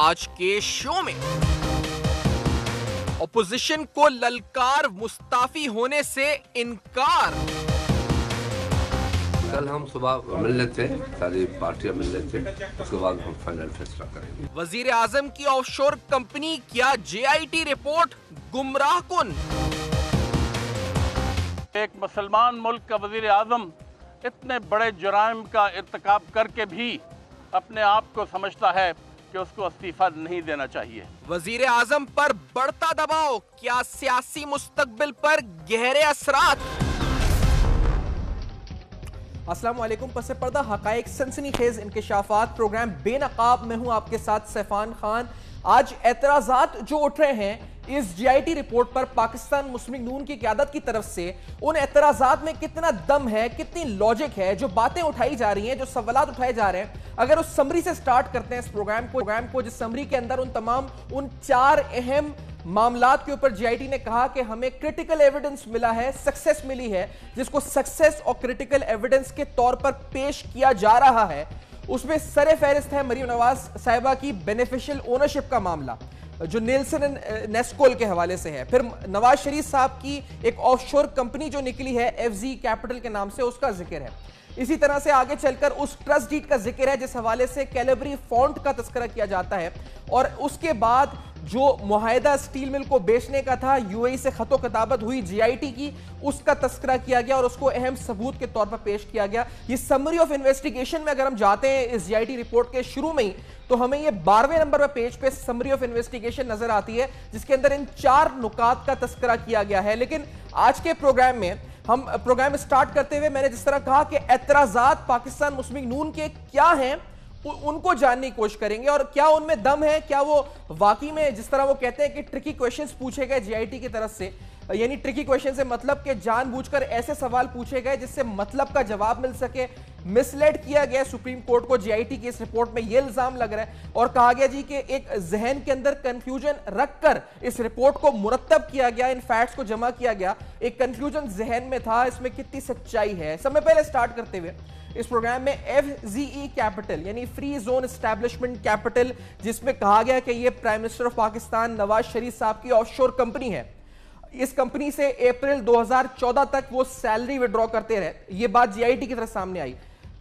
آج کے شو میں اپوزیشن کو للکار مستعفی ہونے سے انکار. کل ہم صبح ملنے تھے, ساری پارٹیاں ملنے تھے, اس کے بعد ہم فائنل فیصلہ کریں گے. وزیر اعظم کی آف شور کمپنی کیا جے آئی ٹی رپورٹ گمراہ کن؟ ایک مسلمان ملک کا وزیر اعظم اتنے بڑے جرائم کا ارتکاب کر کے بھی اپنے آپ کو سمجھتا ہے کہ اس کو استعفیٰ نہیں دینا چاہیے. وزیر اعظم پر بڑھتا دباؤ کیا سیاسی مستقبل پر گہرے اثرات؟ السلام علیکم. پس پردہ حقائق سنسنی خیز انکشافات پروگرام بے نقاب میں ہوں آپ کے ساتھ سیفان خان. آج اعتراضات جو اٹھ رہے ہیں اس جے آئی ٹی رپورٹ پر پاکستان مسلم نون کی قیادت کی طرف سے, ان اعتراضات میں کتنا دم ہے, کتنی لاجک ہے, جو باتیں اٹھائی جا رہی ہیں, جو سوالات اٹھائے جا رہے ہیں. اگر اس سمری سے سٹارٹ کرتے ہیں اس پروگرام کو جس سمری کے اندر ان چار اہم معاملات کے اوپر جے آئی ٹی نے کہا کہ ہمیں کرٹیکل ایویڈنس ملا ہے, سکسیس ملی ہے, جس کو سکسیس اور کرٹیکل ایویڈنس کے طور پر پیش کیا جا رہا ہے. اس میں سر فہرست ہے مریم نواز صاحبہ کی بینیفیشل اونرشپ کا معاملہ جو نیلسن نیسکول کے حوالے سے ہے. پھر نواز شریف صاحب کی ایک آف شور کمپنی جو نکلی ہے ایف زی کیپٹل کے نام سے, اس کا ذکر ہے. اسی طرح سے آگے چل کر اس ٹرسٹ ڈیڈ کا ذکر ہے جس حوالے سے کیلیبری فونٹ کا تذکرہ کیا جاتا ہے. اور اس کے بعد جو معاہدہ سٹیل مل کو بیچنے کا تھا, یو اے ای سے خط و کتابت ہوئی جے آئی ٹی کی, اس کا تذکرہ کیا گیا اور اس کو اہم ثبوت کے طور پر پیش کیا گیا. یہ سمری آف انویسٹیگیشن میں اگر ہم جاتے ہیں اس جے آئی ٹی رپورٹ کے شروع میں ہی, تو ہمیں یہ 12ویں نمبر پر پیج پہ سمری آف انویسٹیگیشن نظر آتی ہے جس کے اندر ان 4 نکات کا تذکرہ کیا گیا ہے. لیکن آج کے پروگرام میں ہم پروگرام سٹارٹ کرتے ہوئے میں نے جس طرح کہا کہ اعتراضات پاکستان مسلم نون کے کیا ہیں ان کو جاننے کی کوشش کریں گے, اور کیا ان میں دم ہے, کیا وہ واقعی میں جس طرح وہ کہتے ہیں کہ ٹرکی کویشنز پوچھے گئے جے آئی ٹی کی طرف سے, یعنی ٹرکی کویشن سے مطلب کہ جان بوجھ کر ایسے سوال پوچھے گئے جس سے مطلب کا جواب مل سکے, مس لیڈ کیا گیا سپریم کورٹ کو جے آئی ٹی کی اس رپورٹ میں یہ الزام لگ رہا ہے. اور کہا گیا جی کہ ایک ذہن کے اندر کنفیوژن رکھ کر اس رپورٹ کو مرتب کیا گیا, ان فیکٹس کو جمع کیا گیا, ایک کنفیوژن ذہن میں تھا, اس میں کتنی سچائی ہے. سب میں پہلے سٹارٹ کرتے ہوئے اس پروگرام میں ایف زی ای کیپٹل یعنی فری زون اسٹیبلشمنٹ کیپٹل, جس میں کہا گیا کہ یہ پرائم منسٹر آف پاکستان نواز شریف صاحب کی آف شور کمپنی ہے. اس کمپنی سے اپریل 2014 تک وہ سیلری وڈرا کرتے رہے. یہ بات جے آئی ٹی کی طرف سامنے آئی.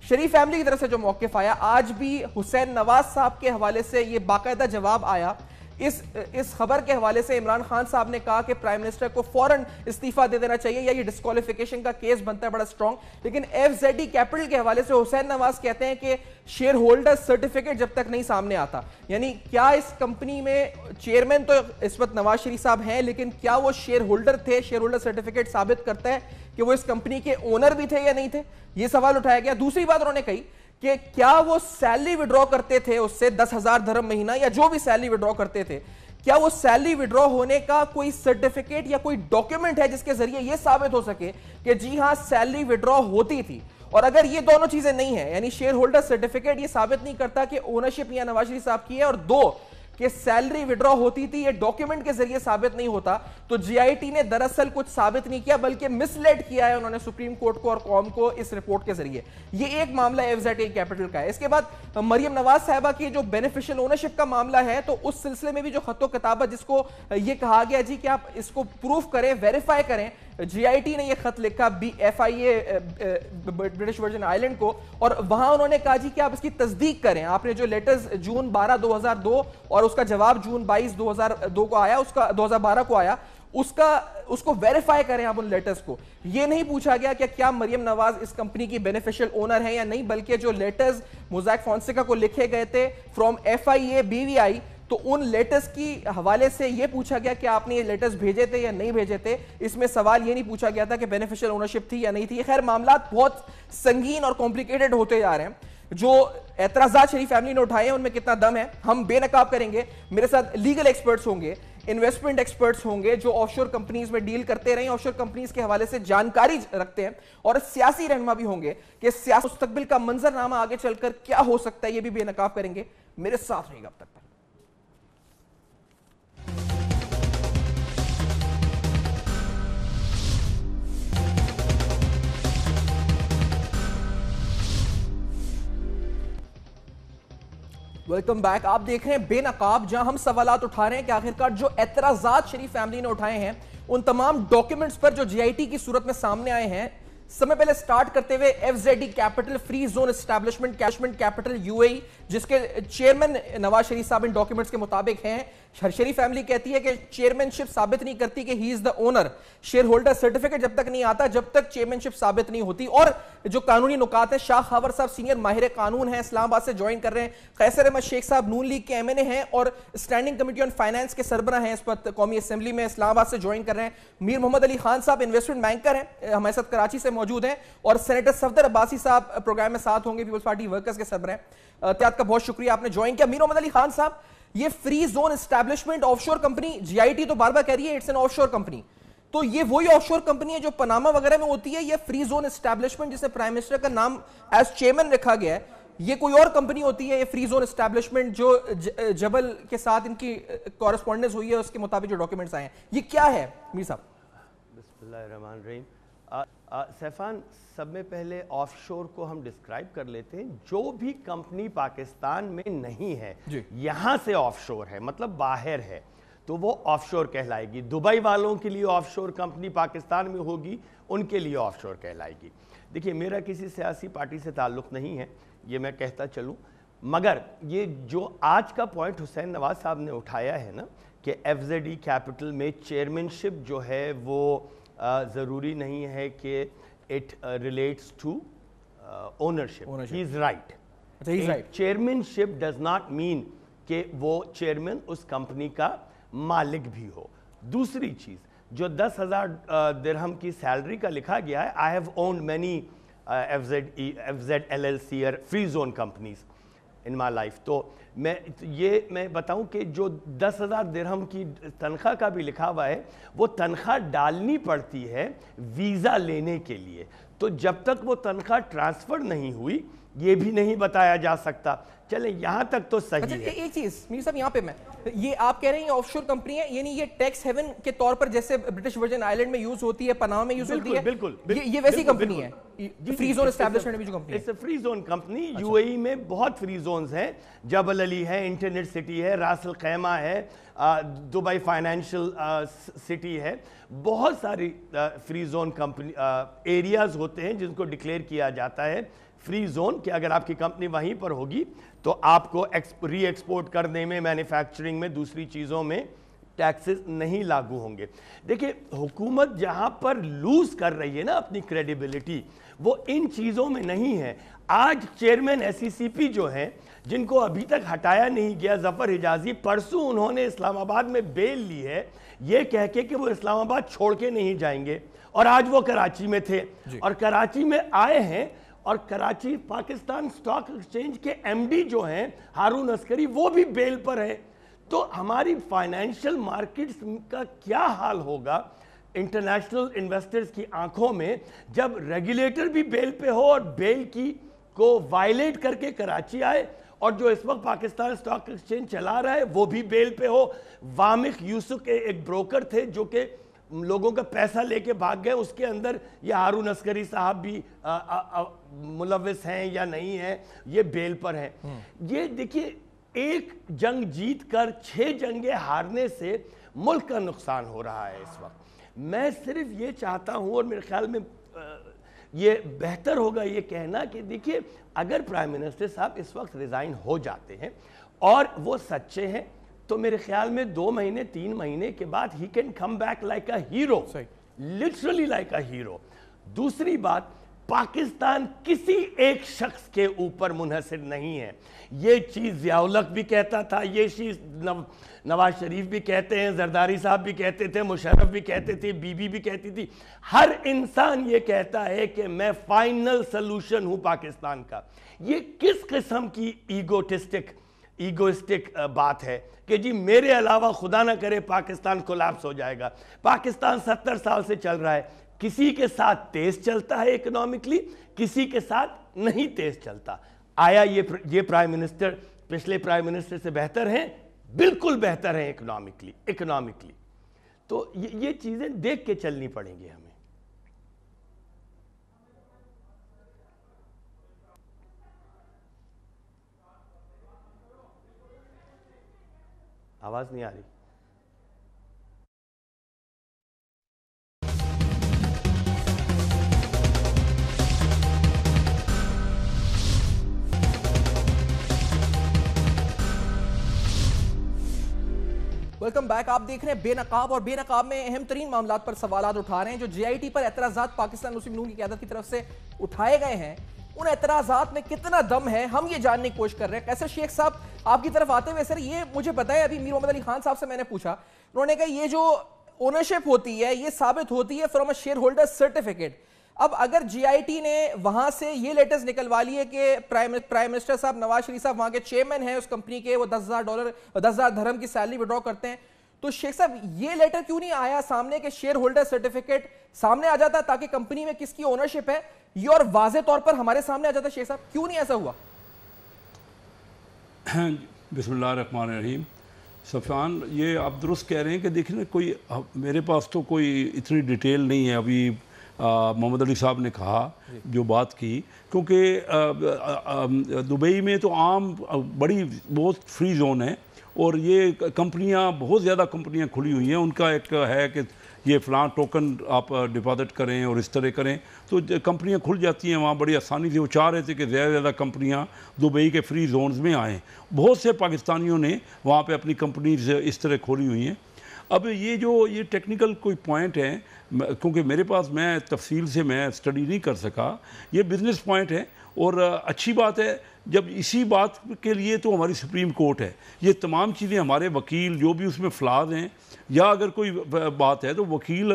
شریف فیملی کی طرف سے جو موقف آیا, آج بھی حسین نواز صاحب کے حوالے سے یہ باقاعدہ جواب آیا. اس خبر کے حوالے سے عمران خان صاحب نے کہا کہ پرائم منسٹر کو فوراً استعفیٰ دے دینا چاہیے یا یہ ڈسکوالیفیکیشن کا کیس بنتا ہے بڑا سٹرونگ. لیکن ایف زیڈ ای کیپٹل کے حوالے سے حسین نواز کہتے ہیں کہ شیئر ہولڈر سرٹیفکیٹ جب تک نہیں سامنے آتا, یعنی کیا اس کمپنی میں چیئرمین تو اس وقت نواز شریف صاحب ہیں, لیکن کیا وہ شیئر ہولڈر تھے, شیئر ہولڈر سرٹیفکیٹ ثابت کرتا ہے کہ وہ اس کمپنی کے اونر بھی تھے یا نہیں تھے, یہ سوال اٹھایا گیا. دوسری بات انہوں نے کہی کہ کیا وہ سیلری وڈرا کرتے تھے اس سے 10,000 درہم مہینہ یا جو بھی سیلری وڈرا کرتے تھے, کیا وہ سیلری وڈرا ہونے کا کوئی سرٹیفکیٹ یا کوئی ڈاکیومنٹ ہے جس کے ذریعے یہ ثابت ہو سکے کہ جی ہاں سیلری وڈرا ہوتی تھی. اور اگر یہ دونوں چیزیں نہیں ہیں, یعنی شیئر ہولڈر سرٹیفکیٹ یہ ثابت نہیں کرتا کہ اونرشپ یا نواز شریف صاحب کی ہے, اور 2 کہ سیلری وڈرا ہوتی تھی یہ ڈاکیومنٹ کے ذریعے ثابت نہیں ہوتا, تو جے آئی ٹی نے دراصل کچھ ثابت نہیں کیا بلکہ مس لیڈ کیا ہے انہوں نے سپریم کورٹ کو اور قوم کو اس رپورٹ کے ذریعے. یہ ایک معاملہ ایف زیڈ ای کیپٹل کا ہے. اس کے بعد مریم نواز صاحبہ کی جو بینیفیشل اونرشپ کا معاملہ ہے, تو اس سلسلے میں بھی جو خط و کتابت جس کو یہ کہا گیا جی کہ آپ اس کو پروف کریں, ویریفائی کریں, جے آئی ٹی نے یہ خط لکھا F I A British Virgin Island کو, اور وہاں انہوں نے کہا جی کہ آپ اس کی تصدیق کریں. آپ نے جو لیٹرز جون 12 2002 اور اس کا جواب جون 22 2002 کو آیا, اس کا 2012 کو آیا, اس کو ویریفائی کریں آپ ان لیٹرز کو. یہ نہیں پوچھا گیا کہ کیا مریم نواز اس کمپنی کی بینیفیشل اونر ہے یا نہیں, بلکہ جو لیٹرز موزیک فونسیکا کو لکھے گئے تھے from F I A B V I, تو ان لیٹرز کی حوالے سے یہ پوچھا گیا کہ آپ نے یہ لیٹرز بھیجے تھے یا نہیں بھیجے تھے. اس میں سوال یہ نہیں پوچھا گیا تھا کہ بینیفیشل اونرشپ تھی یا نہیں تھی. خیر معاملات بہت سنگین اور کمپلیکیٹڈ ہوتے جا رہے ہیں. جو اعتراضات شریف فیملی نے اٹھائے ہیں ان میں کتنا دم ہے ہم بے نقاب کریں گے. میرے ساتھ لیگل ایکسپرٹس ہوں گے, انویسٹمنٹ ایکسپرٹس ہوں گے جو آف شور کمپنیز میں ڈیل کرتے رہے ہیں, آف شور کمپنیز کے حوالے سے جانکاری رکھتے ہیں, اور سیاسی رہنما بھی ہوں گے کہ سیاسی مستقبل کا منظرنامہ آگے چل کر کیا ہو سکتا ہے, یہ بھی بے نقاب کریں گے. میرے ساتھ رہیے گا اب تک. Welcome back. آپ دیکھ رہے ہیں بے نقاب, جہاں ہم سوالات اٹھا رہے ہیں کہ آخرکار جو اعتراضات شریف فیملی نے اٹھائے ہیں ان تمام ڈاکیومنٹس پر جو جی آئی ٹی کی صورت میں سامنے آئے ہیں. سمے پہلے سٹارٹ کرتے ہوئے F Z D capital free zone establishment کیشمنٹ کیپٹل یو اے ای, جس کے چیئرمین نواز شریف صاحب ان ڈاکیومنٹس کے مطابق ہیں. شریف فیملی کہتی ہے کہ چیئرمین شپ ثابت نہیں کرتی کہ he is the owner. Share holder certificate جب تک نہیں آتا جب تک چیئرمین شپ ثابت نہیں ہوتی. اور جو قانونی نکات ہیں, شاہ خاور صاحب سینئر ماہر قانون ہیں, اسلام آباد سے جوائن کر رہے ہیں. قیصر احمد شیخ صاحب نون لیگ کے ایم این اے ہیں اور اسٹینڈنگ کمیٹی آن فائنانس کے سربراہ ہیں اس پر قومی اسمبلی میں, اسلام آباد سے جوائن کر رہے ہیں. میر محمد علی خان صاحب انویسٹمنٹ بینکر ہیں, ہمارے ساتھ کراچی سے موجود ہیں. اور سینیٹر صفدر عباسی صاحب پروگرام میں ساتھ ہوں گے, پیپلز پارٹی ورکرز کے سربراہ ہیں. احتیاط کا بہت شکریہ, آپ نے جوائن کیا. میر محمد علی خان صاحب, یہ فری زون اسٹیبلشمنٹ آف شور کمپنی, جی آئی ٹی تو بار بار کہہ رہی ہے اٹس این آف شور کمپنی, تو یہ وہی آف شور کمپنی ہے جو پناما وغیرہ میں ہوتی ہے, یہ فری زون اسٹیبلشمنٹ جسے پرائم منسٹر کا نام ایز چیئرمین رکھا گیا ہے, یہ کوئی اور کمپنی ہوتی ہے؟ یہ فری زون اسٹیبلشمنٹ جو جبل کے ساتھ ان کی کورسپونڈنس ہوئی ہے اس کے مطابق جو ڈاکیومنٹس آئے ہیں, یہ کیا ہے میر صاحب؟ بسم اللہ الرحمن الرحیم. سیفان, سب میں پہلے آف شور کو ہم ڈسکرائب کر لیتے ہیں. جو بھی کمپنی پاکستان میں نہیں ہے یہاں سے آف شور ہے, مطلب باہر ہے, تو وہ آف شور کہلائے گی. دبئی والوں کے لیے آف شور کمپنی پاکستان میں ہوگی, ان کے لیے آف شور کہلائے گی. دیکھیے, میرا کسی سیاسی پارٹی سے تعلق نہیں ہے, یہ میں کہتا چلوں, مگر یہ جو آج کا پوائنٹ حسین نواز صاحب نے اٹھایا ہے نا کہ ایف زیڈ ای کیپٹل میں چیئرمین شپ جو ہے وہ ضروری نہیں ہے کہ it relates to ownership. He is right. Chairmanship does not mean کہ وہ چیئرمین اس کمپنی کا مالک بھی ہو. دوسری چیز, جو 10,000 درہم کی سیلری کا لکھا گیا ہے, I have owned many FZ LLC or free zone companies in my life. تو میں بتاؤں کہ جو 10,000 درہم کی تنخواہ کا بھی لکھا ہوا ہے, وہ تنخواہ ڈالنی پڑتی ہے ویزا لینے کے لیے. تو جب تک وہ تنخواہ ٹرانسفر نہیں ہوئی یہ بھی نہیں بتایا جا سکتا. چلیں یہاں تک تو صحیح ہے. ایک چیز میر صاحب, یہاں پہ میں یہ آپ کہہ رہے ہیں یہ آف شور کمپنی ہے, یعنی یہ ٹیکس ہیون کے طور پر جیسے برٹش ورجن آئیلینڈ میں یوز ہوتی ہے, پناما میں یوز ہوتی ہے, بالکل یہ ویسی کمپنی ہے. فری زون اسٹیبلشمنٹ بھی جو کمپنی ہے, it's a free zone company. U A E میں بہت فری زونز ہیں, جبل علی ہے, انٹرنیٹ سٹی ہے, راس الخیمہ ہے, دبئی فائنینشل سٹی ہے, بہت ساری فری زون کمپنی ایریاز ہوتے ہیں جن کو ڈکلیئر کیا جاتا ہے فری زون, کہ اگر آپ کی کمپنی وہیں پر ہوگی تو آپ کو ری ایکسپورٹ کرنے میں, مینوفیکچرنگ میں, دوسری چیزوں میں ٹیکسز نہیں لاگو ہوں گے. دیکھیں, حکومت جہاں پر لوز کر رہی ہے نا اپنی کریڈیبلٹی, وہ ان چیزوں میں نہیں ہے. آج چیئرمین ایس ای سی پی جو ہیں, جن کو ابھی تک ہٹایا نہیں گیا, ظفر حجازی, پرسوں انہوں نے اسلام آباد میں بیل لی ہے یہ کہہ کے کہ وہ اسلام آباد چھوڑ کے نہیں جائیں گے, اور آج وہ کراچی میں تھے اور کراچی میں آئے ہیں. اور کراچی پاکستان سٹاک ایکسچینج کے ایم ڈی جو ہیں ہارون عسکری, وہ بھی بیل پر ہیں. تو ہماری فائنینشل مارکیٹس کا کیا حال ہوگا انٹرنیشنل انویسٹرز کی آنکھوں میں جب ریگولیٹر بھی بیل پہ ہو اور بیل کی کو وائلیٹ کر کے کراچی آئے, اور جو اس وقت پاکستان سٹاک ایکسچینج چلا رہا ہے وہ بھی بیل پہ ہو. وامق یوسف کے ایک بروکر تھے جو کہ لوگوں کا پیسہ لے کے بھاگ گئے, اس کے اندر یہ ہارون عسکری صاحب بھی ملوث ہیں یا نہیں ہیں, یہ بیل پر ہیں. یہ دیکھیے, ایک جنگ جیت کر 6 جنگیں ہارنے سے ملک کا نقصان ہو رہا ہے اس وقت. میں صرف یہ چاہتا ہوں, اور میرے خیال میں یہ بہتر ہوگا یہ کہنا کہ دیکھیے, اگر پرائم منسٹر صاحب اس وقت ریزائن ہو جاتے ہیں اور وہ سچے ہیں, تو میرے خیال میں 2 مہینے 3 مہینے کے بعد he can come back like a hero, literally like a hero. دوسری بات, پاکستان کسی ایک شخص کے اوپر منحصر نہیں ہے. یہ چیز ضیاء الحق بھی کہتا تھا, یہ چیز نواز شریف بھی کہتے ہیں, زرداری صاحب بھی کہتے تھے, مشرف بھی کہتے تھے, بی بی بھی کہتی تھی. ہر انسان یہ کہتا ہے کہ میں فائنل سلوشن ہوں پاکستان کا. یہ کس قسم کی ایگوسٹک بات ہے کہ جی میرے علاوہ خدا نہ کرے پاکستان کولیپس ہو جائے گا. پاکستان 70 سال سے چل رہا ہے, کسی کے ساتھ تیز چلتا ہے اکنامکلی, کسی کے ساتھ نہیں تیز چلتا. آیا یہ پرائم منسٹر پچھلے پرائم منسٹر سے بہتر ہیں؟ بالکل بہتر ہیں اکنامکلی. تو یہ چیزیں دیکھ کے چلنی پڑیں گی ہمیں. آواز نہیں آ رہی. Welcome back. آپ دیکھ رہے ہیں بے نقاب، اور بے نقاب میں اہم ترین معاملات پر سوالات اٹھا رہے ہیں جو جے آئی ٹی پر اعتراضات پاکستان مسلم نون کی قیادت کی طرف سے اٹھائے گئے ہیں. ان اعتراضات میں کتنا دم ہے ہم یہ جاننے کی کوشش کر رہے ہیں. قیصر شیخ صاحب آپ کی طرف آتے ہوئے سر یہ مجھے بتائیں، ابھی میر محمد علی خان صاحب سے میں نے پوچھا، انہوں نے کہا یہ جو اونرشپ ہوتی ہے یہ ثابت ہوتی ہے from a share holder certificate. اب اگر جی آئی ٹی نے وہاں سے یہ لیٹرز نکلوا لیے کہ پرائم منسٹر صاحب نواز شریف صاحب وہاں کے چیئرمین ہیں اس کمپنی کے، وہ $10,000 درہم کی سیلری وڈرا کرتے ہیں، تو شیخ صاحب یہ لیٹر کیوں نہیں آیا سامنے کہ شیئر ہولڈر سرٹیفکیٹ سامنے آ جاتا تاکہ کمپنی میں کس کی اونرشپ ہے یہ اور واضح طور پر ہمارے سامنے آ جاتا؟ شیخ صاحب کیوں نہیں ایسا ہوا؟ بسم اللہ الرحمن الرحیم. سفیان یہ آپ درست کہہ رہے ہیں کہ دیکھیں کوئی میرے پاس تو کوئی اتنی ڈیٹیل نہیں ہے. ابھی محمد علی صاحب نے کہا جو بات کی، کیونکہ دبئی میں تو عام بڑی بہت فری زون ہے اور یہ کمپنیاں بہت زیادہ کمپنیاں کھلی ہوئی ہیں. ان کا ایک ہے کہ یہ فلاں ٹوکن آپ ڈپازٹ کریں اور اس طرح کریں تو کمپنیاں کھل جاتی ہیں وہاں بڑی آسانی سے. وہ چاہ رہے تھے کہ زیادہ کمپنیاں دبئی کے فری زونز میں آئیں. بہت سے پاکستانیوں نے وہاں پہ اپنی کمپنیز اس طرح کھولی ہوئی ہیں. اب یہ ٹیکنیکل کوئی پوائنٹ ہے، کیونکہ میرے پاس میں تفصیل سے میں اسٹڈی نہیں کر سکا، یہ بزنس پوائنٹ ہے اور اچھی بات ہے. جب اسی بات کے لیے تو ہماری سپریم کورٹ ہے. یہ تمام چیزیں ہمارے وکیل جو بھی اس میں فلاز ہیں یا اگر کوئی بات ہے تو وکیل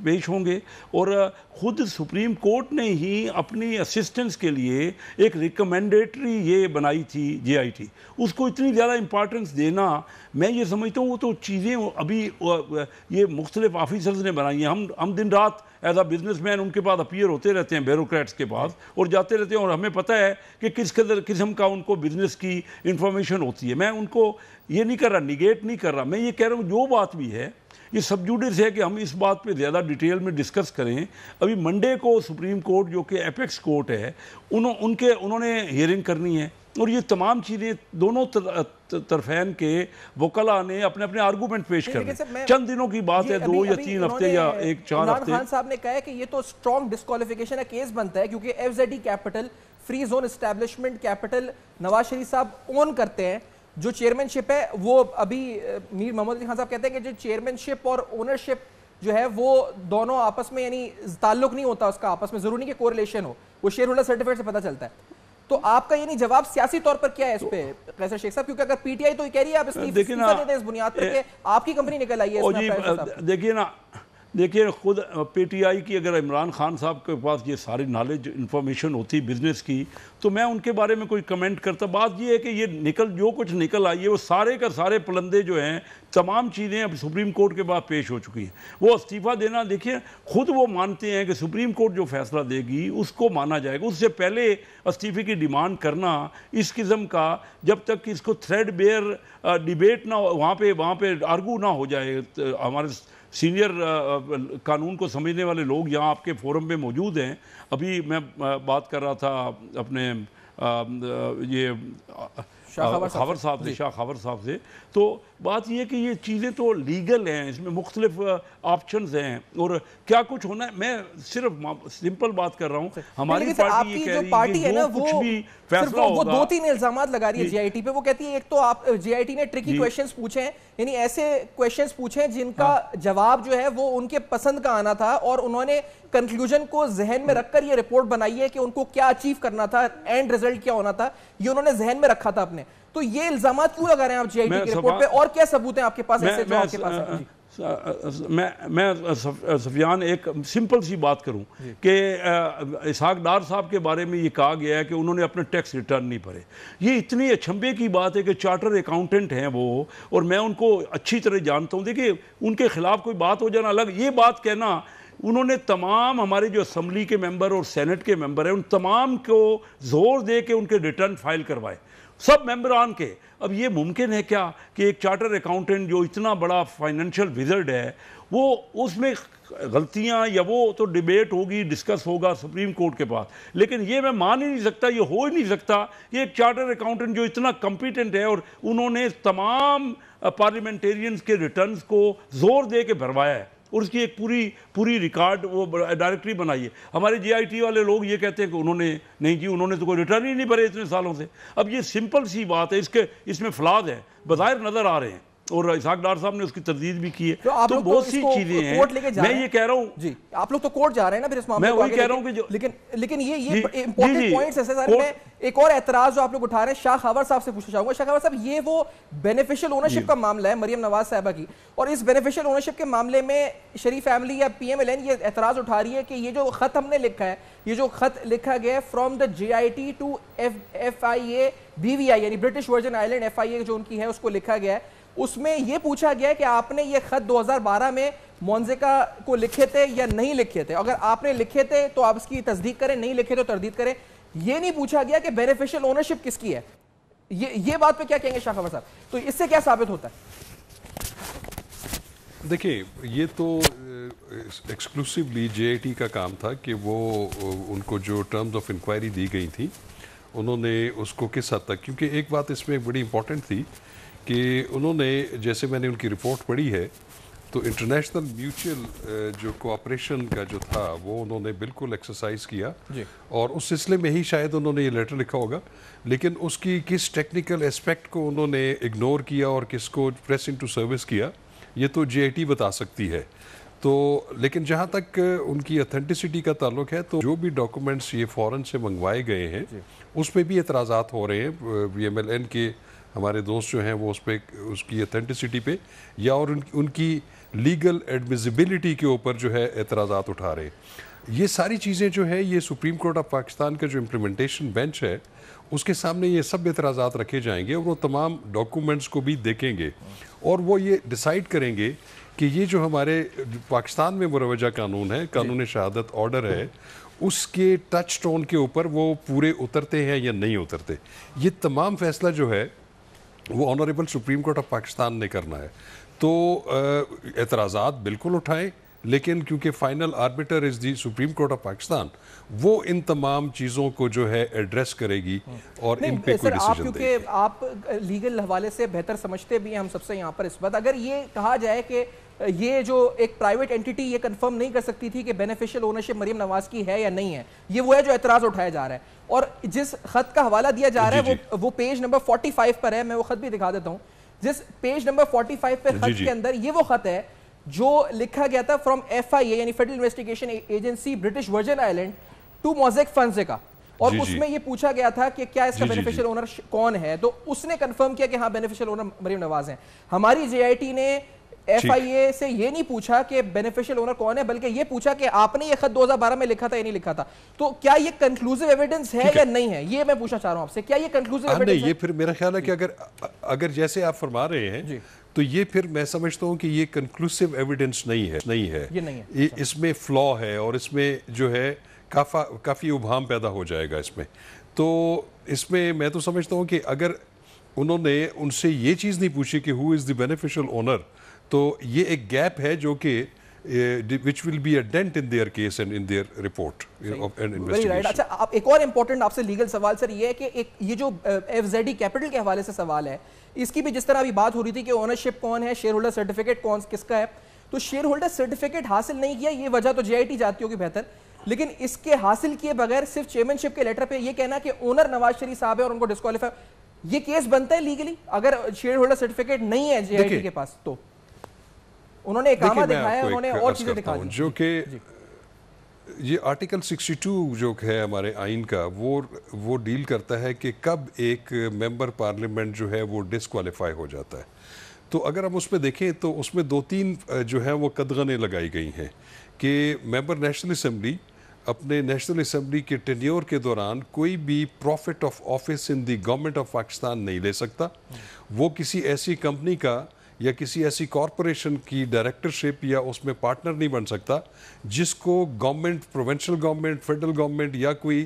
پیش ہوں گے. اور خود سپریم کورٹ نے ہی اپنی اسسٹنس کے لیے ایک ریکمینڈیٹری یہ بنائی تھی جے آئی ٹی. اس کو اتنی زیادہ امپارٹنس دینا میں یہ سمجھتا ہوں وہ تو چیزیں ابھی یہ مختلف آفیسرز نے بنائی ہیں. ہم دن رات ایز اے بزنس مین ان کے پاس اپیئر ہوتے رہتے ہیں بیوروکریٹس کے پاس اور جاتے رہتے ہیں اور ہمیں پتہ ہے کہ کس قسم کا ان کو بزنس کی انفارمیشن ہوتی ہے. میں ان کو یہ نہیں کر رہا، نگیٹ نہیں کر رہا، میں یہ کہہ رہا ہوں جو بات بھی ہے یہ سب جوڈس ہے کہ ہم اس بات پہ زیادہ ڈیٹیل میں ڈسکس کریں. ابھی منڈے کو سپریم کورٹ جو کہ ایپیکس کورٹ ہے انہوں نے ہیئرنگ کرنی ہے اور یہ تمام چیزیں دونوں طرفین کے وکلاء نے اپنے اپنے آرگومنٹ پیش کرنے. چند دنوں کی بات ہے، 2 یا 3 ہفتے یا 4 ہفتے. خان صاحب نے کہا ہے کہ یہ تو اسٹرانگ ڈسکوالیفیکیشن کا کیس بنتا ہے کیونکہ F Z E capital free zone establishment capital Nawaz Sharif صاحب اون کرتے ہیں. جو چیئرمین شپ ہے وہ ابھی میر محمد علی خان صاحب کہتے ہیں کہ جو چیئرمین شپ اور اونرشپ جو ہے وہ دونوں آپس میں یعنی تعلق نہیں ہوتا اس کا آپس میں، ضروری نہیں کہ کوریلیشن ہو، وہ شیئر ہولڈر سرٹیفکیٹ سے پتہ چلتا ہے. تو آپ کا یعنی جواب سیاسی طور پر کیا ہے اس پہ قیصر شیخ صاحب؟ کیونکہ اگر پی ٹی آئی تو یہ کہہ رہی ہے آپ استعفیٰ دے دیں اس بنیاد پر کہ آپ کی کمپنی نکل آئی ہے. دیکھیے خود پی ٹی آئی کی اگر عمران خان صاحب کے پاس یہ ساری نالج انفارمیشن ہوتی بزنس کی تو میں ان کے بارے میں کوئی کمنٹ کرتا. بات یہ ہے کہ یہ جو کچھ نکل آئی ہے وہ سارے کا سارے پلندے جو ہیں تمام چیزیں اب سپریم کورٹ کے بعد پیش ہو چکی ہیں. وہ استعفیٰ دینا دیکھیں خود وہ مانتے ہیں کہ سپریم کورٹ جو فیصلہ دے گی اس کو مانا جائے گا. اس سے پہلے استعفے کی ڈیمانڈ کرنا اس قسم کا جب تک کہ اس کو تھریڈ بیئر ڈیبیٹ نہ وہاں پہ آرگو نہ ہو جائے. ہمارے سینئر قانون کو سمجھنے والے لوگ یہاں آپ کے فورم پہ موجود ہیں. ابھی میں بات کر رہا تھا اپنے یہ خاور صاحب سے، شاہ خاور صاحب سے. تو بات یہ ہے کہ یہ چیزیں تو لیگل ہیں، اس میں مختلف آپشنز ہیں اور کیا کچھ ہونا ہے. میں صرف سمپل بات کر رہا ہوں. ہماری پارٹی یہ کہہ رہی ہے جو کچھ بھی فیصلہ ہوگا. وہ 2-3 الزامات لگا رہی ہے جی آئی ٹی پہ. وہ کہتی ہے ایک تو آپ جی آئی ٹی نے ٹرکی کویشچنز پوچھے ہیں، یعنی ایسے کویشچنز پوچھے ہیں جن کا جواب جو ہے وہ ان کے پسند کا آنا تھا اور انہوں نے کنکلوژن کو ذہن میں رکھ کر یہ رپورٹ بنائی ہے کہ ان کو کیا اچیو کرنا تھا، اینڈ ریزلٹ کیا ہونا تھا، یہ انہوں نے ذہن میں رکھا تھا اپنے. تو یہ الزامات کیوں لگا رہے ہیں آپ جی آئی ٹی کی رپورٹ پہ اور کیا ثبوت ہیں آپ کے پاس ایسے جو آپ کے پاس ہیں؟ میں سفیان ایک سمپل سی بات کروں کہ اسحاق ڈار صاحب کے بارے میں یہ کہا گیا ہے کہ انہوں نے اپنے ٹیکس ریٹرن نہیں بھرے. یہ اتنی اچھمبے کی بات ہے کہ چارٹر اکاؤنٹنٹ ہیں وہ اور میں ان کو اچھی طرح جانتا ہوں. دیکھیے ان کے خلاف کوئی بات ہو جانا الگ، یہ بات کہنا انہوں نے تمام ہمارے جو اسمبلی کے ممبر اور سینٹ کے ممبر ہیں ان تمام کو زور دے کے ان کے ریٹرن فائل کروائے. سب ممبران کے اب یہ ممکن ہے کیا کہ ایک چارٹر اکاؤنٹنٹ جو اتنا بڑا فائنینشیل وزرڈ ہے وہ اس میں غلطیاں یا وہ تو ڈیبیٹ ہوگی ڈسکس ہوگا سپریم کورٹ کے پاس, لیکن یہ میں مان ہی نہیں سکتا, یہ ہو ہی نہیں سکتا. یہ ایک چارٹر اکاؤنٹنٹ جو اتنا کمپیٹنٹ ہے اور انہوں نے تمام پارلیمنٹیرینز کے ریٹرنز کو زور دے کے بھروایا ہے اور اس کی ایک پوری ریکارڈ وہ ڈائریکٹری بنائی ہے. ہمارے جی آئی ٹی والے لوگ یہ کہتے ہیں کہ انہوں نے نہیں کی, انہوں نے تو کوئی ریٹرن ہی نہیں بھرے اتنے سالوں سے. اب یہ سمپل سی بات ہے, اس میں فلاز ہے بظاہر نظر آ رہے ہیں اور اسحاق ڈار صاحب نے اس کی تردید بھی کی ہے. تو بہت سی چیزیں ہیں, میں یہ کہہ رہا ہوں جی آپ لوگ تو کورٹ جا رہے ہیں نا پھر اس معاملے میں وہی کہہ رہا ہوں کہ لیکن یہ امپورٹنٹ پوائنٹس ہیں سر. میں ایک اور اعتراض جو آپ لوگ اٹھا رہے ہیں شاہ خاور صاحب سے پوچھنا چاہوں گا. شاہ خاور صاحب یہ وہ بینیفیشل اونرشپ کا معاملہ ہے مریم نواز صاحبہ کی, اور اس بینیفیشل اونرشپ کے معاملے میں شریف فیملی یا پی ایم ایل این یہ اعتراض اٹھا رہی ہے کہ یہ جو خط ہم نے لکھا ہے, یہ جو خط لکھا گیا ہے from the J I T to F I A B V I یعنی British Virgin Island F I A جو ان کی ہے اس کو لکھا گیا ہے, اس میں یہ پوچھا گیا ہے کہ آپ نے یہ خط 2012 میں مونزیکا کو لکھے تھے یا نہیں لکھے تھے. اگر آپ نے لکھے تھے تو آپ اس کی تصدیق کریں, نہیں لکھے تو تردید کریں. یہ نہیں پوچھا گیا کہ بینیفیشل اونرشپ کس کی ہے. یہ بات پہ کیا کہیں گے شاہ خاور صاحب؟ تو اس سے کیا ثابت ہوتا ہے؟ دیکھیں یہ تو ایکسکلوسیولی جے آئی ٹی کا کام تھا کہ وہ ان کو جو ٹرمز آف انکوائری دی گئی تھی انہوں نے اس کو کس حد تک, کیونکہ ایک بات اس میں بڑی امپورٹنٹ تھی کہ انہوں نے, جیسے میں نے ان کی رپورٹ پڑھی ہے تو انٹرنیشنل میوچل جو کوآپریشن کا جو تھا وہ انہوں نے بالکل ایکسرسائز کیا اور اس سلسلے میں ہی شاید انہوں نے یہ لیٹر لکھا ہوگا, لیکن اس کی کس ٹیکنیکل اسپیکٹ کو انہوں نے اگنور کیا اور کس کو پریس انٹو سروس کیا یہ تو جے آئی ٹی بتا سکتی ہے. تو لیکن جہاں تک ان کی اتھینٹسٹی کا تعلق ہے تو جو بھی ڈاکومنٹس یہ فورن سے منگوائے گئے ہیں اس پہ بھی اعتراضات ہو رہے ہیں. بی ایم ایل این کے ہمارے دوست جو ہیں وہ اس پہ اس کی اتھینٹسٹی پہ یا اور ان کی لیگل ایڈمیزیبلٹی کے اوپر جو ہے اعتراضات اٹھا رہے ہیں. یہ ساری چیزیں جو ہے یہ سپریم کورٹ آف پاکستان کا جو امپلیمنٹیشن بینچ ہے اس کے سامنے یہ سب اعتراضات رکھے جائیں گے اور وہ تمام ڈاکومنٹس کو بھی دیکھیں گے اور وہ یہ ڈیسائیڈ کریں گے کہ یہ جو ہمارے پاکستان میں مروجہ قانون ہے, قانون شہادت آرڈر ہے, اس کے ٹچ ٹون کے اوپر وہ پورے اترتے ہیں یا نہیں اترتے. یہ تمام فیصلہ جو ہے وہ honourable supreme court of Pakistan نے کرنا ہے. تو اعتراضات بالکل اٹھائیں, لیکن کیونکہ final arbiter is the supreme court of Pakistan, وہ ان تمام چیزوں کو جو ہے ایڈریس کرے گی اور ان پہ کوئی ڈیسیجن دے گی. کیونکہ آپ لیگل حوالے سے بہتر سمجھتے بھی ہیں ہم سب سے یہاں پر اس وقت, اگر یہ کہا جائے کہ یہ جو ایک پرائیویٹ اینٹیٹی یہ کنفرم نہیں کر سکتی تھی کہ بینیفیشل اونرشپ مریم نواز کی ہے یا نہیں ہے, یہ وہ ہے جو اعتراض اٹھایا جا رہا ہے. اور جس خط کا حوالہ دیا جا رہا ہے وہ پیج نمبر 45 پر ہے, میں وہ خط بھی دکھا دیتا ہوں. جس پیج نمبر 45 پر خط کے اندر یہ وہ خط ہے جو لکھا گیا تھا فرام ایف آئی اے یعنی federal investigation agency British Virgin Island to Mossack Fonseca, اور اس میں یہ پوچھا گیا تھا کہ کیا اس کا بینیفیشل اونر کون ہے, تو اس نے کنفرم کیا کہ ہاں بینیفیشل اونر مریم نواز ہیں. ہماری جے آئی ٹی نے ایف آئی اے سے یہ نہیں پوچھا کہ بینیفیشل اونر کون ہے, بلکہ یہ پوچھا کہ آپ نے یہ خط 2012 میں لکھا تھا یا نہیں لکھا تھا. تو کیا یہ کنکلوزیو ایویڈنس ہے یا نہیں ہے, یہ میں پوچھنا چاہ رہا ہوں آپ سے, کیا یہ کنکلوزیو ایویڈنس ہے؟ یہ پھر میرا خیال ہے کہ اگر جیسے آپ فرما رہے ہیں تو یہ پھر میں سمجھتا ہوں کہ یہ کنکلوسیو ایویڈنس نہیں ہے, اس میں فلا ہے اور اس میں جو ہے کافی ابہام پیدا ہو جائے گا اس میں. تو اس میں تو سمجھتا ہوں کہ اگر انہوں نے ان سے یہ چیز نہیں پوچھی کہ ہو از دی بینیفیشل اونر, تو یہ ایک گیپ ہے جو کہ which will be a dent in their case and in their report of an investigation. اچھا, ایک اور امپورٹنٹ آپ سے لیگل سوال سر یہ ہے کہ یہ جو ایف زیڈ ای کیپٹل کے حوالے سے سوال ہے, اس کی بھی جس طرح ابھی بات ہو رہی تھی کہ اونرشپ کون ہے, شیئر ہولڈر سرٹیفکیٹ کس کا ہے, تو شیئر ہولڈر سرٹیفکیٹ حاصل نہیں کیا, یہ وجہ تو جے آئی ٹی جاتی ہوگی بہتر, لیکن اس کے حاصل کیے بغیر صرف چیئرمین کے لیٹر پہ یہ کہنا کہ اونر نواز شریف صاحب ہے اور ان کو ڈسکوالیفائی, یہ کیس بنتا ہے لیگلی اگر شیئر ہولڈر سرٹیفکیٹ نہیں ہے جے آئی ٹی کے پاس؟ تو انہوں نے اقامہ دکھایا ہے, انہوں نے اور چیزیں دکھا دی جو کہ یہ آرٹیکل 62 جو ہے ہمارے آئین کا وہ ڈیل کرتا ہے کہ کب ایک ممبر پارلیمنٹ جو ہے وہ ڈسکوالیفائی ہو جاتا ہے. تو اگر ہم اس میں دیکھیں تو اس میں 2-3 جو ہیں وہ قدغنیں لگائی گئی ہیں کہ ممبر نیشنل اسمبلی اپنے نیشنل اسمبلی کے ٹینیور کے دوران کوئی بھی prophet of office in the government of Pakistan نہیں لے سکتا, وہ کسی ایسی کمپنی کا یا کسی ایسی کارپوریشن کی ڈائریکٹرشپ یا اس میں پارٹنر نہیں بن سکتا جس کو government, provincial government, federal government یا کوئی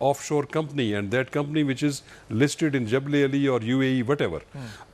offshore company and that company which is listed in Jebel Ali or UAE whatever,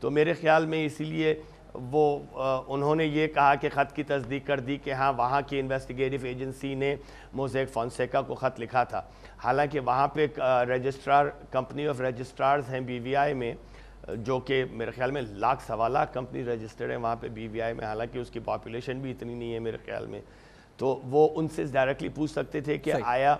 تو میرے خیال میں اسی لیے وہ انہوں نے یہ کہا کہ خط کی تصدیق کر دی کہ ہاں وہاں کی انویسٹیگیٹو ایجنسی نے موزیک فونسیکا کو خط لکھا تھا. حالانکہ وہاں پہ رجسٹرار کمپنی آف رجسٹرارز ہیں بی وی آئی میں, جو کہ میرے خیال میں لاکھ سوا لاکھ کمپنی رجسٹرڈ ہیں وہاں پہ بی وی آئی میں, حالانکہ اس کی پاپولیشن بھی اتنی نہیں ہے میرے خیال میں. تو وہ ان سے ڈائریکٹلی پوچھ سکتے تھے کہ آیا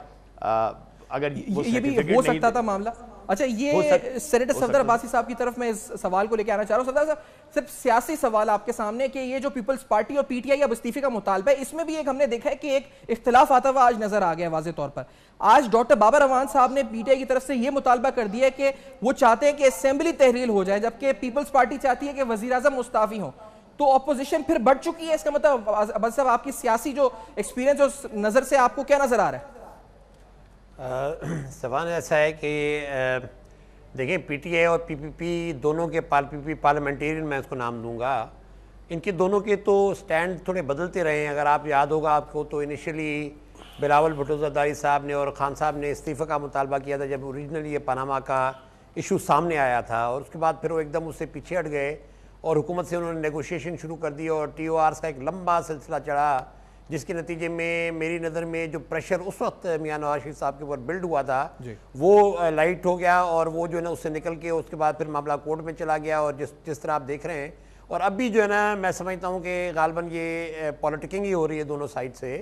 اگر یہ بھی ہو سکتا تھا معاملہ. اچھا, یہ سینیٹر صفدر عباسی صاحب کی طرف میں اس سوال کو لے کے آنا چاہ رہا ہوں. صفدر صاحب, صرف سیاسی سوال آپ کے سامنے کہ یہ جو پیپلز پارٹی اور پی ٹی آئی اب استعفے کا مطالبہ ہے, اس میں بھی ایک ہم نے دیکھا ہے کہ ایک اختلاف آتا ہوا آج نظر آ گیا واضح طور پر. آج ڈاکٹر بابر اعوان صاحب نے پی ٹی آئی کی طرف سے یہ مطالبہ کر دیا ہے کہ وہ چاہتے ہیں کہ اسمبلی تحلیل ہو جائے, جبکہ پیپلز پارٹی چاہتی ہے کہ وزیر اعظم مستعفی ہوں. تو اپوزیشن پھر بڑھ چکی ہے. اس کا مطلب عباس صاحب آپ کی سیاسی جو ایکسپیرینس اس نظر سے آپ کو کیا نظر آ رہا ہے؟ سوال ایسا ہے کہ دیکھیں پی ٹی آئی اور پی پی پی دونوں کے پی پی پارلیمنٹیرین میں اس کو نام دوں گا, ان کے دونوں کے تو سٹینڈ تھوڑے بدلتے رہے ہیں. اگر آپ یاد ہوگا آپ کو تو انیشلی بلاول بھٹو زرداری صاحب نے اور خان صاحب نے استعفے کا مطالبہ کیا تھا جب اوریجنلی یہ پاناما کا ایشو سامنے آیا تھا, اور اس کے بعد پھر وہ ایک دم اس سے پیچھے ہٹ گئے اور حکومت سے انہوں نے نیگوشیشن شروع کر دی اور ٹی او آرز کا ایک لمبا سلسلہ چڑھا, جس کے نتیجے میں میری نظر میں جو پریشر اس وقت میاں نواز شریف صاحب کے اوپر بلڈ ہوا تھا وہ لائٹ ہو گیا, اور وہ جو ہے نا اس سے نکل کے اس کے بعد پھر معاملہ کورٹ میں چلا گیا. اور جس طرح آپ دیکھ رہے ہیں, اور اب بھی جو ہے نا میں سمجھتا ہوں کہ غالباً یہ پولیٹکنگ ہی ہو رہی ہے دونوں سائڈ سے.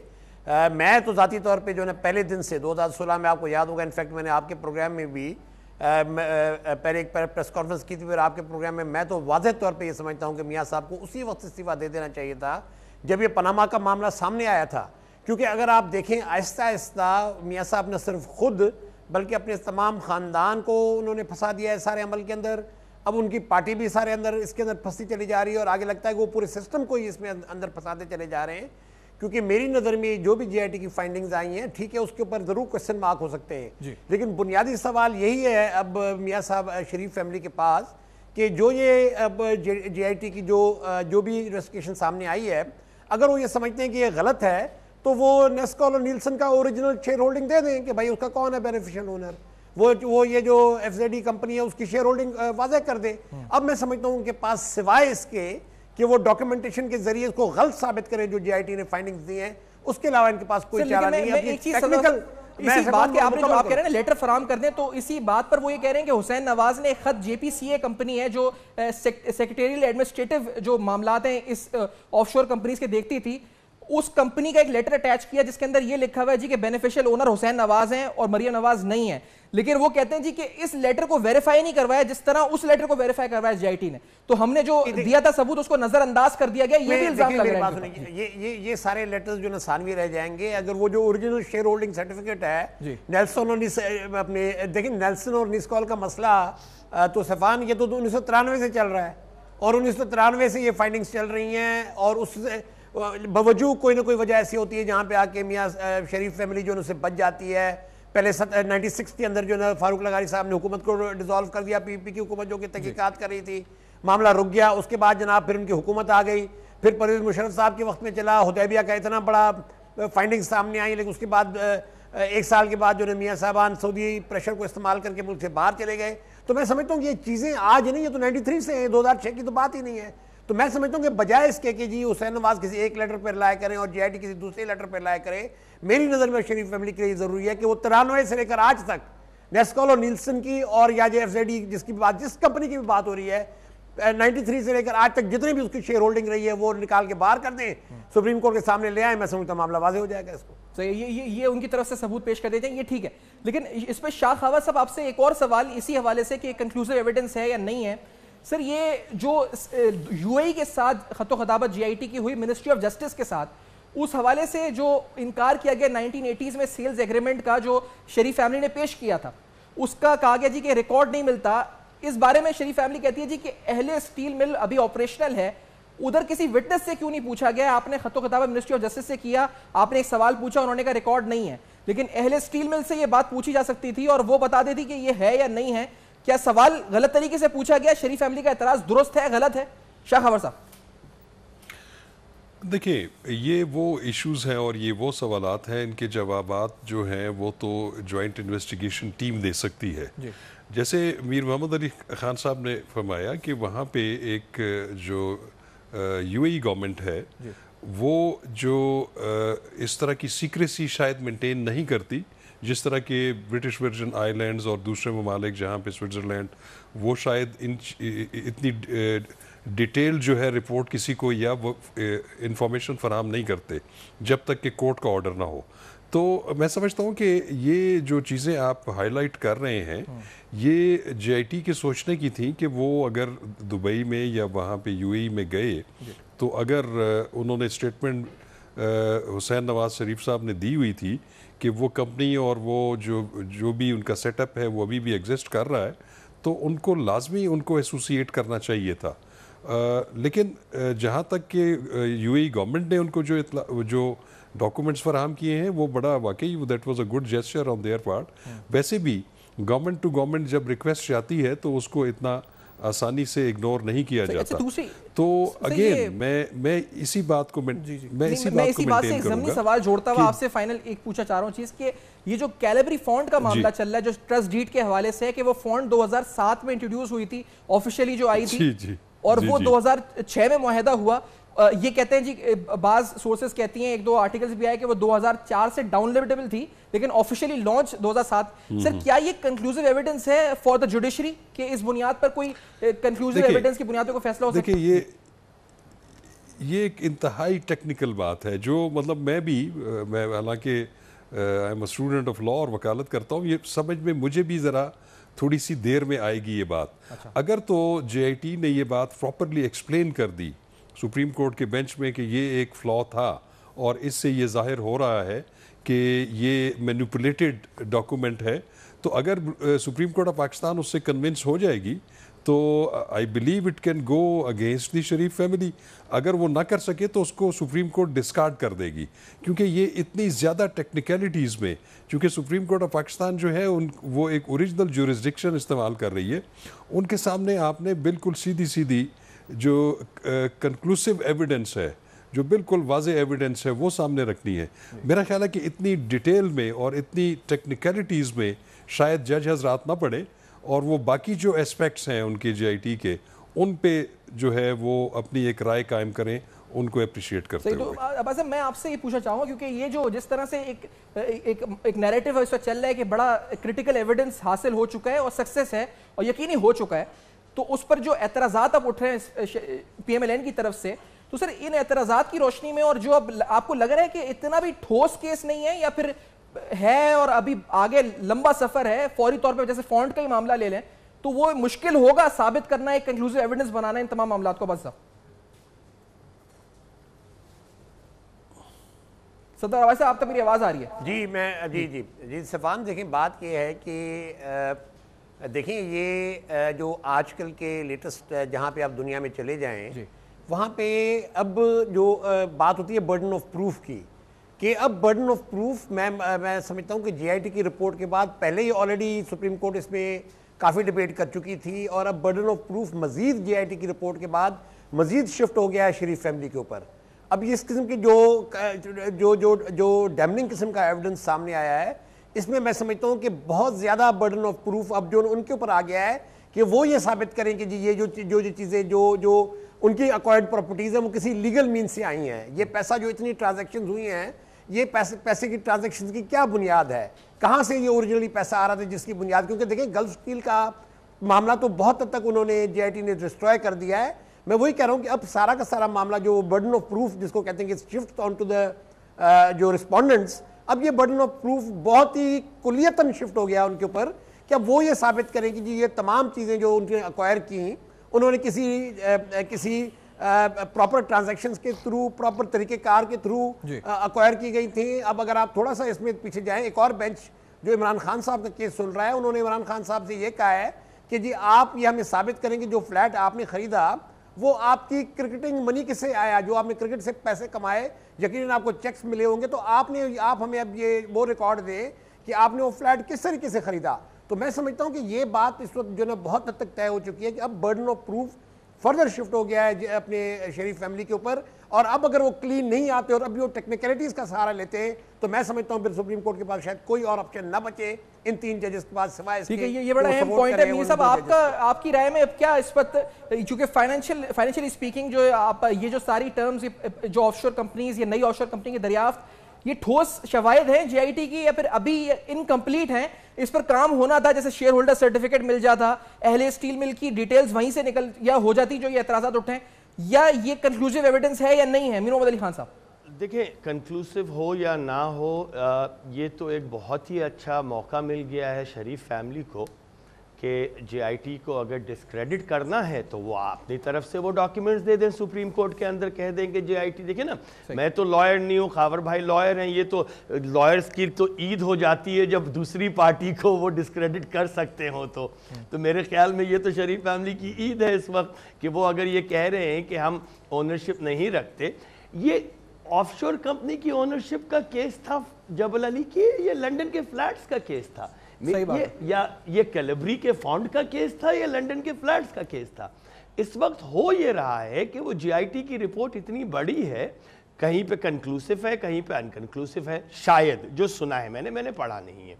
میں تو ذاتی طور پہ جو ہے نا پہلے دن سے 2016 میں آپ کو یاد ہوگا, انفیکٹ میں نے آپ کے پروگرام میں بھی پہلے ایک پریس کانفرنس کی تھی, پھر آپ کے پروگرام میں تو واضح طور پہ یہ سمجھتا ہوں کہ میاں صاحب کو اسی وقت استعفیٰ دے دینا چاہیے تھا جب یہ پاناما کا معاملہ سامنے آیا تھا. کیونکہ اگر آپ دیکھیں آہستہ آہستہ میاں صاحب نے صرف خود بلکہ اپنے تمام خاندان کو انہوں نے پھنسا دیا ہے سارے عمل کے اندر. اب ان کی پارٹی بھی سارے اندر اس کے اندر پھنستی چلی جا رہی ہے, اور آگے لگتا ہے کہ وہ پورے سسٹم کو ہی اس میں اندر پھنساتے چلے جا رہے ہیں. کیونکہ میری نظر میں جو بھی جے آئی ٹی کی فائنڈنگز آئی ہیں, ٹھیک ہے اس کے اوپر ضرور کوسچن مارک ہو سکتے ہیں, لیکن بنیادی سوال یہی ہے اب میاں صاحب شریف فیملی کے پاس کہ جو یہ اب جے آئی ٹی کی جو بھی انویسٹیگیشن سامنے آئی ہے, اگر وہ یہ سمجھتے ہیں کہ یہ غلط ہے تو وہ نیسکول اور نیلسن کا اوریجنل شیئر ہولڈنگ دے دیں کہ بھائی اس کا کون ہے بینیفیشل اونر, وہ یہ جو ایف زیڈ ای کمپنی ہے اس کی شیئر ہولڈنگ واضح کر دے. اب میں سمجھتا ہوں ان کے پاس سوائے اس کے کہ وہ ڈاکیومنٹیشن کے ذریعے اس کو غلط ثابت کریں جو جے آئی ٹی نے فائنڈنگز دی ہیں, اس کے علاوہ ان کے پاس کوئی چارہ نہیں ہے. اسی بات کے آپ نے جو آپ کہہ رہے ہیں لیٹر فراہم کر دیں, تو اسی بات پر وہ یہ کہہ رہے ہیں کہ حسین نواز نے خط جے پی سی اے کمپنی ہے جو سیکریٹریل ایڈمنسٹریٹو جو معاملات ہیں اس آف شور کمپنیز کے دیکھتی تھی, اس کمپنی کا ایک لیٹر اٹیچ کیا جس کے اندر یہ لکھا ہوا ہے جی کہ بینیفیشل اونر حسین نواز ہیں اور مریم نواز نہیں ہے. لیکن وہ کہتے ہیں جی کہ اس لیٹر کو ویریفائی نہیں کروایا جس طرح اس لیٹر کو ویریفائی کروایا جے آئی ٹی نے, تو ہم نے جو دیا تھا ثبوت اس کو نظر انداز کر دیا گیا. یہ بھی الزام لگ رہا ہے. یہ سارے لیٹرز جو ثانوی رہ جائیں گے اگر وہ جو اوریجنل شیئر ہولڈنگ سرٹیفکیٹ ہے نیلسن اور اپنے دیکھیں نیلسن اور نیسکول کا مسئلہ تو صفان یہ تو 1993 سے چل رہا ہے, اور 1993 سے یہ فائنڈنگز چل رہی ہیں, اور اس سے باوجود کوئی نہ کوئی وجہ ایسی ہوتی ہے جہاں پہ آ کے میاں شریف فیملی جو ہے اسے بچ جاتی ہے. پہلے 96 کے اندر جو ہے فاروق لغاری صاحب نے حکومت کو ڈیزالو کر دیا, پی پی کی حکومت جو کہ تحقیقات کر رہی تھی, معاملہ رک گیا. اس کے بعد جناب پھر ان کی حکومت آ گئی, پھر پرویز مشرف صاحب کے وقت میں چلا, حدیبیہ کا اتنا بڑا فائنڈنگ سامنے آئی, لیکن اس کے بعد ایک سال کے بعد جو ہے میاں صاحبان سعودی پریشر کو استعمال کر کے ملک سے باہر چلے گئے. تو میں سمجھتا ہوں کہ یہ چیزیں آج نہیں ہے, تو 93 سے ہیں, 2006 کی تو بات ہی نہیں ہے. تو میں سمجھتا ہوں کہ بجائے اس کے کہ جی حسین نواز کسی ایک لیٹر پر لائے کریں اور جے آئی ٹی کسی دوسرے لیٹر پر لائے کریں, میری نظر میں شریف فیملی کے لیے ضروری ہے کہ وہ 93 سے لے کر آج تک نیسکول اور نیلسن کی اور یا جو ایف زیڈ ای جس کی بات جس کمپنی کی بھی بات ہو رہی ہے 93 سے لے کر آج تک جتنی بھی اس کی شیئر ہولڈنگ رہی ہے وہ نکال کے باہر کر دیں, سپریم کورٹ کے سامنے لے آئیں, میں سمجھتا ہوں معاملہ واضح ہو جائے گا. اس کو یہ ان کی طرف سے ثبوت پیش کر دیتے ہیں, یہ ٹھیک ہے. لیکن اس پہ شاہ خواجہ صاحب آپ سے ایک اور سوال اسی حوالے سے کہ کنکلوسیو ایویڈنس ہے یا نہیں ہے. سر یہ جو یو اے ای کے ساتھ خط و خطابت جے آئی ٹی کی ہوئی منسٹری آف جسٹس کے ساتھ, اس حوالے سے جو انکار کیا گیا 1980s میں سیلز ایگریمنٹ کا جو شریف فیملی نے پیش کیا تھا, اس کا کہا گیا جی کہ ریکارڈ نہیں ملتا. اس بارے میں شریف فیملی کہتی ہے جی کہ اہل اسٹیل مل ابھی آپریشنل ہے, ادھر کسی وٹنس سے کیوں نہیں پوچھا گیا؟ آپ نے خط و خطابت منسٹری آف جسٹس سے کیا, آپ نے ایک سوال پوچھا, انہوں نے کہا ریکارڈ نہیں ہے, لیکن اہل اسٹیل مل سے یہ بات پوچھی جا سکتی تھی اور وہ بتا دیتی کہ یہ ہے یا نہیں ہے. کیا سوال غلط طریقے سے پوچھا گیا؟ شریف فیملی کا اعتراض درست ہے غلط ہے؟ شاہ خبر صاحب. دیکھیں یہ وہ ایشوز ہیں اور یہ وہ سوالات ہیں، ان کے جوابات جو ہیں وہ تو جوائنٹ انویسٹیگیشن ٹیم دے سکتی ہے. جیسے میر محمد علی خان صاحب نے فرمایا کہ وہاں پہ ایک جو یو اے ای گورنمنٹ ہے وہ جو اس طرح کی سیکریسی شاید مینٹین نہیں کرتی جس طرح کے برٹش ورجن آئی لینڈز اور دوسرے ممالک جہاں پہ سوئٹزرلینڈ وہ شاید اتنی ڈیٹیل جو ہے رپورٹ کسی کو یا وہ انفارمیشن فراہم نہیں کرتے جب تک کہ کورٹ کا آرڈر نہ ہو. تو میں سمجھتا ہوں کہ یہ جو چیزیں آپ ہائی لائٹ کر رہے ہیں یہ جے آئی ٹی کے سوچنے کی تھیں کہ وہ اگر دبئی میں یا وہاں پہ یو اے ای میں گئے تو اگر انہوں نے اسٹیٹمنٹ حسین نواز شریف صاحب نے دی ہوئی تھی کہ وہ کمپنی اور وہ جو بھی ان کا سیٹ اپ ہے وہ ابھی بھی ایگزسٹ کر رہا ہے تو ان کو لازمی ان کو ایسوسیٹ کرنا چاہیے تھا. لیکن جہاں تک کہ یو اے ای گورنمنٹ نے ان کو جو ڈاکومنٹس فراہم کیے ہیں وہ بڑا واقعی that was a good gesture on their part. ویسے بھی گورنمنٹ ٹو گورنمنٹ جب ریکویسٹ جاتی ہے تو اس کو اتنا آسانی سے اگنور نہیں کیا جاتا. تو اگین میں اسی بات کو مینٹین کروں گا. سوال جوڑتا ہوا آپ سے فائنل ایک پوچھنا چاہ رہا ہوں چیز کہ یہ جو کیلیبری فونٹ کا معاملہ چل رہا ہے جو ٹرسٹ ڈیڈ کے حوالے سے کہ وہ فونٹ 2007 میں انٹروڈیوس ہوئی تھی آفیشیلی جو آئی تھی اور وہ 2006 میں معاہدہ ہوا. یہ کہتے ہیں جی بعض سورسز کہتی ہیں ایک دو آرٹیکلز بھی آئے کہ وہ 2004 سے ڈاؤن لوڈیبل تھی لیکن آفیشیلی لانچ 2007. سر کیا یہ کنکلوزیو ایویڈنس ہے فار دا جوڈیشری کہ اس بنیاد پر کوئی کنکلوزیو ایویڈنس کی بنیاد پر کوئی فیصلہ ہو سکتا ہے؟ دیکھیں یہ ایک انتہائی ٹیکنیکل بات ہے جو مطلب میں حالانکہ I am a student of law اور وکالت کرتا ہوں یہ سمجھ میں مجھے بھی ذرا تھوڑی سی دیر میں آئے گی یہ بات. اگر تو جے آئی ٹی نے یہ بات پراپرلی ایکسپلین کر دی سپریم کورٹ کے بینچ میں کہ یہ ایک فلا تھا اور اس سے یہ ظاہر ہو رہا ہے کہ یہ مینیپولیٹڈ ڈاکومنٹ ہے تو اگر سپریم کورٹ آف پاکستان اس سے کنونس ہو جائے گی تو I believe it can go against the Sharif family. اگر وہ نہ کر سکے تو اس کو سپریم کورٹ ڈسکارڈ کر دے گی کیونکہ یہ اتنی زیادہ ٹیکنیکلٹیز میں چونکہ سپریم کورٹ آف پاکستان جو ہے وہ ایک اوریجنل جورسڈکشن استعمال کر رہی ہے. ان کے سامنے آپ نے بالکل سیدھی جو کنکلوسیو ایویڈنس ہے جو بالکل واضح ایویڈنس ہے وہ سامنے رکھنی ہے. میرا خیال ہے کہ اتنی ڈیٹیل میں اور اتنی ٹیکنیکلٹیز میں شاید جج حضرات نہ پڑے اور وہ باقی جو اسپیکٹس ہیں ان کے جے آئی ٹی کے ان پہ جو ہے وہ اپنی ایک رائے قائم کریں ان کو اپریشیٹ کرتے ہوئے. تو اب میں آپ سے یہ پوچھنا چاہوں گا کیونکہ یہ جو جس طرح سے ایک نیریٹو اس وقت چل رہا ہے کہ بڑا کرٹیکل ایویڈنس حاصل ہو چکا ہے اور سکسیس ہے اور یقینی ہو چکا ہے تو اس پر جو اعتراضات اب اٹھ رہے ہیں پی ایم ایل این کی طرف سے تو سر ان اعتراضات کی روشنی میں اور جو اب آپ کو لگ رہا ہے کہ اتنا بھی ٹھوس کیس نہیں ہے یا پھر ہے اور ابھی آگے لمبا سفر ہے فوری طور پہ جیسے فونٹ کا ہی معاملہ لے لیں تو وہ مشکل ہوگا ثابت کرنا ایک کنکلوزیو ایویڈنس بنانا ان تمام معاملات کو؟ بس صدر عوض صاحب آپ تک میری آواز آ رہی ہے؟ جی سفان دیکھیں بات یہ ہے کہ دیکھیں یہ جو آج کل کے لیٹسٹ جہاں پہ آپ دنیا میں چلے جائیں وہاں پہ اب جو بات ہوتی ہے برڈن آف پروف کی کہ اب برڈن آف پروف میں سمجھتا ہوں کہ جے آئی ٹی کی رپورٹ کے بعد پہلے ہی آلریڈی سپریم کورٹ اس پہ کافی ڈیبیٹ کر چکی تھی اور اب برڈن آف پروف مزید جے آئی ٹی کی رپورٹ کے بعد مزید شفٹ ہو گیا ہے شریف فیملی کے اوپر. اب اس قسم کی جو ڈیمننگ قسم کا ایویڈنس سامنے آیا ہے اس میں سمجھتا ہوں کہ بہت زیادہ برڈن آف پروف اب جو ان کے اوپر آ گیا ہے کہ وہ یہ ثابت کریں کہ جی یہ جو چیزیں جو ان کی ایکوائرڈ پراپرٹیز ہیں وہ کسی لیگل مین سے آئی ہیں. یہ پیسہ جو اتنی ٹرانزیکشنز ہوئی ہیں یہ پیسے کی ٹرانزیکشنز کی کیا بنیاد ہے, کہاں سے یہ اوریجنلی پیسہ آ رہا تھا جس کی بنیاد, کیونکہ دیکھیں گلف اسٹیل کا معاملہ تو بہت حد تک انہوں نے جے آئی ٹی نے ڈسٹروائے کر دیا ہے. میں وہی کہہ رہا ہوں کہ اب سارا کا سارا معاملہ جو برڈن آف پروف جس کو کہتے ہیں کہ شفٹ آن ٹو دا جو رسپونڈنٹس, اب یہ برڈن آف پروف بہت ہی کلیتاً شفٹ ہو گیا ان کے اوپر کہ اب وہ یہ ثابت کریں کہ جی یہ تمام چیزیں جو ان نے ایکوائر کی انہوں نے کسی پراپر ٹرانزیکشنز کے تھرو, پراپر طریقہ کار کے تھرو ایکوائر کی گئی تھیں. اب اگر آپ تھوڑا سا اس میں پیچھے جائیں, ایک اور بینچ جو عمران خان صاحب کا کیس سن رہا ہے, انہوں نے عمران خان صاحب سے یہ کہا ہے کہ جی آپ یہ ہمیں ثابت کریں کہ جو فلیٹ آپ نے خریدا وہ آپ کی کرکٹنگ منی کس سے آیا, جو آپ نے کرکٹ سے پیسے کمائے, یقیناً آپ کو چیکس ملے ہوں گے, تو آپ ہمیں اب یہ وہ ریکارڈ دیں کہ آپ نے وہ فلیٹ کس طریقے سے خریدا. تو میں سمجھتا ہوں کہ یہ بات اس وقت جو ہے بہت حد تک طے ہو چکی ہے کہ اب burden of proof further shift ہو گیا ہے اپنے شریف فیملی کے اوپر. اور اب اگر وہ کلین نہیں آتے اور ابھی وہ ٹیکنیکلٹیز کا سہارا لیتے ہیں تو میں سمجھتا ہوں پھر سپریم کورٹ کے پاس شاید کوئی اور آپشن نہ بچے ان 3 ججز کے پاس سوائے اس کے. یہ بڑا اہم پوائنٹ ہے. میر صاحب آپ کی رائے میں اب کیا اس وقت, چونکہ فائنینشلی اسپیکنگ جو آپ یہ جو ساری ٹرمز جو آف شور کمپنیز یا نئی آف شور کمپنی کی دریافت, یہ ٹھوس شواہد ہیں جی آئی ٹی کی یا پھر ابھی انکمپلیٹ ہیں؟ اس پر کام ہونا تھا, جیسے شیئر ہولڈر سرٹیفکیٹ مل جاتا, اہل اسٹیل مل کی ڈیٹیلز وہیں سے نکل یا ہو جاتی جو یہ اعتراضات اٹھیں, یا یہ کنکلوسیو ایویڈنس ہے یا نہیں ہے؟ میر محمد علی خان صاحب دیکھیں, کنکلوسیو ہو یا نہ ہو, یہ تو ایک بہت ہی اچھا موقع مل گیا ہے شریف فیملی کو کہ جے آئی ٹی کو اگر ڈسکریڈٹ کرنا ہے تو وہ اپنی طرف سے وہ ڈاکیومنٹس دے دیں سپریم کورٹ کے اندر, کہہ دیں کہ جے آئی ٹی دیکھیں نا, میں تو لائر نہیں ہوں, خاور بھائی لائر ہیں, یہ تو لائرز کی تو عید ہو جاتی ہے جب دوسری پارٹی کو وہ ڈسکریڈٹ کر سکتے ہوں تو میرے خیال میں یہ تو شریف فیملی کی عید ہے اس وقت کہ وہ اگر یہ کہہ رہے ہیں کہ ہم اونرشپ نہیں رکھتے. یہ آف شور کمپنی کی اونرشپ کا کیس تھا جبل علی کی, یہ لنڈن کے فلیٹس کا کیس تھا, یہ کیلیبری کے فانڈ کا کیس تھا یا لنڈن کے فلیٹس کا کیس تھا. اس وقت ہو یہ رہا ہے کہ وہ جی آئی ٹی کی رپورٹ اتنی بڑی ہے, کہیں پہ کنکلوسیو ہے کہیں پہ انکنکلوسیو ہے, شاید جو سنا ہے میں نے پڑھا نہیں ہے.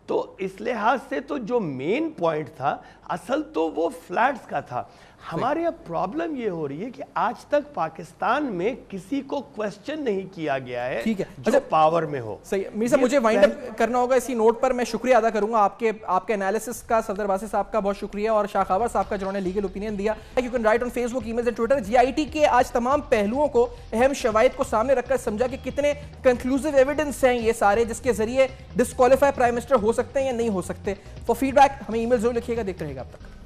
تو اس لحاظ سے تو جو مین پوائنٹ تھا اصل تو وہ فلیٹس کا تھا. ہمارے اب پرابلم یہ ہو رہی ہے کہ آج تک پاکستان میں کسی کو کوسچن نہیں کیا گیا ہے جو پاور میں ہو. صحیح. میر صاحب مجھے وائنڈ اپ کرنا ہوگا اسی نوٹ پر. میں شکریہ ادا کروں گا آپ کے انالیسس کا. صفدر باسط صاحب کا بہت شکریہ, اور شاہ خاور صاحب کا جنہوں نے لیگل اوپینین دیا. You can write on Facebook, emails and Twitter. J I T کے آج تمام پہلوؤں کو, اہم شواہد کو سامنے رکھ کر سمجھا کہ کتنے کنکلوسیو ایویڈنس ہیں یہ سارے جس کے ذریعے ڈسکوالیفائی پرائم منسٹر ہو سکتے ہیں یا نہیں ہو سکتے. فار فیڈ بیک ہمیں ای میل ضرور لکھیے گا. دیکھتے رہیے گا اب تک.